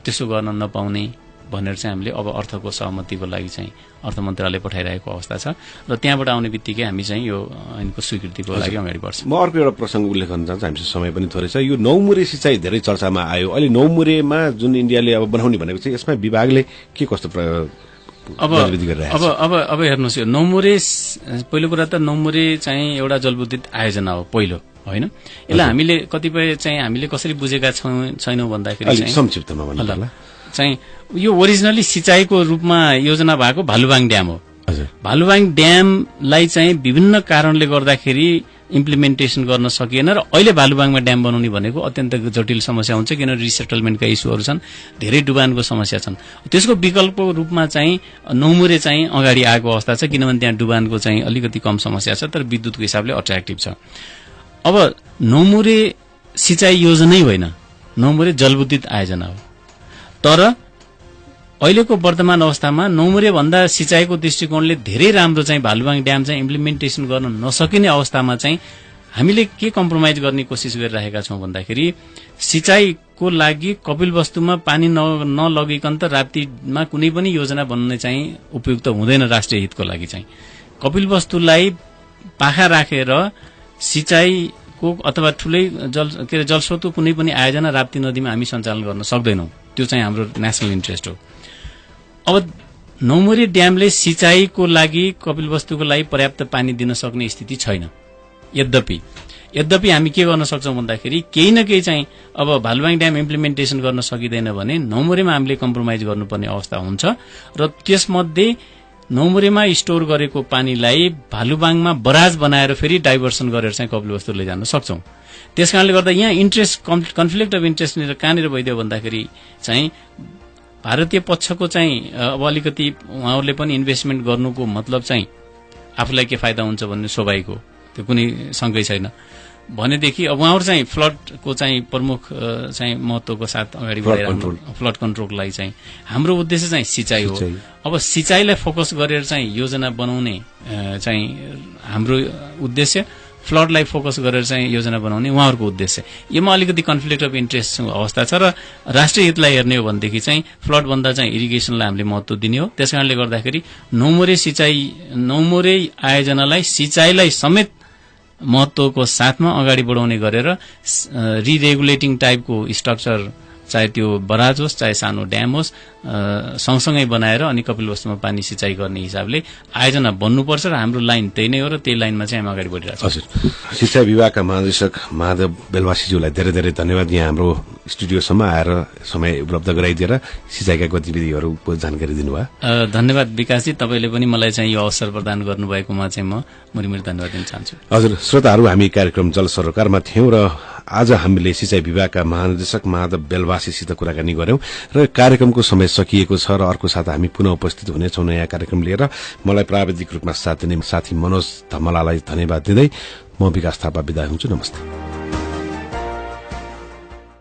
त्यसो गर्न नपाउने भनेर चाहिँ हामीले अब अर्थको सहमतिको लागि चाहिँ अर्थ मन्त्रालय पठाइरहेको अवस्था छ र त्यहाँबाट आउने बित्तिकै हामी चाहिँ यो ऐनको स्वीकृतिको लागि अगाडि बढ्छौं। म अर्को एउटा प्रसंग उल्लेख गर्न चाहन्छु, हामीसँग समय पनि थोरै छ। यो नौमुरे सिंचाई धेरै चर्चामा आयो। अहिले नौमुरेमा जुन इन्डियाले अब बनाउने भनेको चाहिँ यसमा विभागले के कस्तो गतिविधि गरिरहेको छ? अब हेर्नुस्, यो नौमुरे पहिलो कुरा त नौमुरे चाहिँ एउटा जलविद्युत आयोजना हो पहिलो, होइन? यसलाई हामीले कतिपय चाहिँ हामीले कसरी बुझेका छैनौं भन्दाखेरि चाहिँ संक्षिप्तमा भन्नु चाहिँ यो ओरिजिनली सिंचाईको रूपमा योजना भएको भालुबाङ ड्याम हो। भालुबाङ ड्यामलाई चाहिँ विभिन्न कारणले गर्दाखेरि इम्प्लिमेन्टेसन गर्न सकिएन र अहिले भालुबाङमा ड्याम बनाउने भनेको अत्यन्त जटिल समस्या हुन्छ, किनभने रिसेटलमेन्टका इस्युहरू छन्, धेरै डुबानको समस्या छन्। त्यसको विकल्पको रूपमा चाहिँ नौमुरे चाहिँ अगाडि आएको अवस्था छ, किनभने त्यहाँ डुबानको चाहिँ अलिकति कम समस्या छ तर विद्युतको हिसाबले अट्र्याक्टिभ छ। अब नौमुरे सिंचाई योजनै होइन, नौमुरे जलविद्युत आयोजना हो। तर अहिलेको वर्तमान अवस्थामा नौमुरे भन्दा सिंचाईको दृष्टिकोणले धेरै राम्रो चाहिँ भालुबाङ ड्याम चाहिँ इम्प्लिमेन्टेसन गर्न नसकिने अवस्थामा चाहिँ हामीले के कम्प्रोमाइज गर्ने कोसिस गरिरहेका छौं भन्दाखेरि सिंचाईको लागि कपिलवस्तुमा पानी नलगिकन त राप्तीमा कुनै पनि योजना बन्ने चाहिँ उपयुक्त हुँदैन। राष्ट्रिय हितको लागि चाहिँ कपिलवस्तुलाई पाखा राखेर सिंचाईको अथवा ठूलै जलस्रोतको कुनै पनि आयोजना राप्ती नदीमा हामी सञ्चालन गर्न सक्दैनौं, त्यो चाहिँ हाम्रो नेशनल इन्ट्रेस्ट हो। अब नौमुरे ड्यामले सिंचाईको लागि कपिलवस्तुको लागि पर्याप्त पानी दिन सक्ने स्थिति छैन। यद्यपि हामी के गर्न सक्छौं भन्दाखेरि केही न केही चाहिँ अब भालुबाङ ड्याम इम्प्लिमेन्टेसन गर्न सकिँदैन भने नौमुरेमा हामीले कम्प्रोमाइज गर्नुपर्ने अवस्था हुन्छ र त्यसमध्ये नौमुरेमा स्टोर गरेको पानीलाई भालुबाङमा बराज बनाएर फेरि डाइभर्सन गरेर चाहिँ कपिलवस्तु लैजान सक्छौं। त्यसकारणले गर्दा यहाँ इन्ट्रेस्ट कन्फ्लिक्ट अफ इन्ट्रेस्ट कहाँनिर भइदियो भन्दाखेरि चाहिँ भारतीय पक्षको चाहिँ अब अलिकति उहाँहरूले पनि इन्भेस्टमेन्ट गर्नुको मतलब चाहिँ आफूलाई के फाइदा हुन्छ भन्ने स्वाभाविक हो, त्यो कुनै शंकै छैन भनेदेखि अब उहाँहरू चाहिँ फ्लडको चाहिँ प्रमुख चाहिँ महत्वको साथ अगाडि बढाइरहनु फ्लड कन्ट्रोलको लागि चाहिँ हाम्रो उद्देश्य चाहिँ सिंचाई हो। अब सिंचाईलाई फोकस गरेर चाहिँ योजना बनाउने चाहिँ हाम्रो उद्देश्य, फ्लडलाई फोकस गरेर चाहिँ योजना बनाउने उहाँहरूको उद्देश्य। योमा अलिकति कन्फ्लिक्ट अफ इन्ट्रेस्ट अवस्था छ र राष्ट्रिय हितलाई हेर्ने हो भनेदेखि चाहिँ फ्लड भन्दा चाहिँ इरिगेसनलाई हामीले महत्व दिने हो। त्यसकारणले गर्दाखेरि नौमोरे आयोजनालाई सिंचाईलाई समेत महत्वको साथमा अगाडि बढाउने गरेर रिरेगुलेटिङ टाइपको स्ट्रक्चर, चाहे त्यो बराज होस् चाहे सानो ड्याम होस्, सँगसँगै बनाएर अनि कपिलवस्तुमा पानी सिंचाई गर्ने हिसाबले आयोजना बन्नुपर्छ र हाम्रो लाइन त्यही नै हो र त्यही लाइनमा चाहिँ हामी अगाडि बढिरहेको छौँ। हजुर, सिंचाई विभागका महानिदेशक माधव बेलवासीज्यूलाई धेरै धेरै धन्यवाद यहाँ हाम्रो स्टुडियोसम्म आएर समय उपलब्ध गराइदिएर सिंचाईका गतिविधिहरूको जानकारी दिनुभयो। धन्यवाद विकासजी, तपाईँले पनि मलाई चाहिँ यो अवसर प्रदान गर्नुभएकोमा चाहिँ म मुरीमुरी धन्यवाद दिन चाहन्छु। हजुर श्रोताहरू, हामी कार्यक्रम जल सरोकारमा थियौं र आज हामीले सिंचाई विभागका महानिदेशक माधव बेलवासीसित कुराकानी गर्यौं र कार्यक्रमको समय सकिएको छ र अर्को साता हामी पुनः उपस्थित हुनेछौं नयाँ कार्यक्रम लिएर। मलाई प्राविधिक रूपमा साथ दिने साथी मनोज धमलालाई धन्यवाद दिँदै म विकास थापा बिदा हुन्छु। नमस्ते।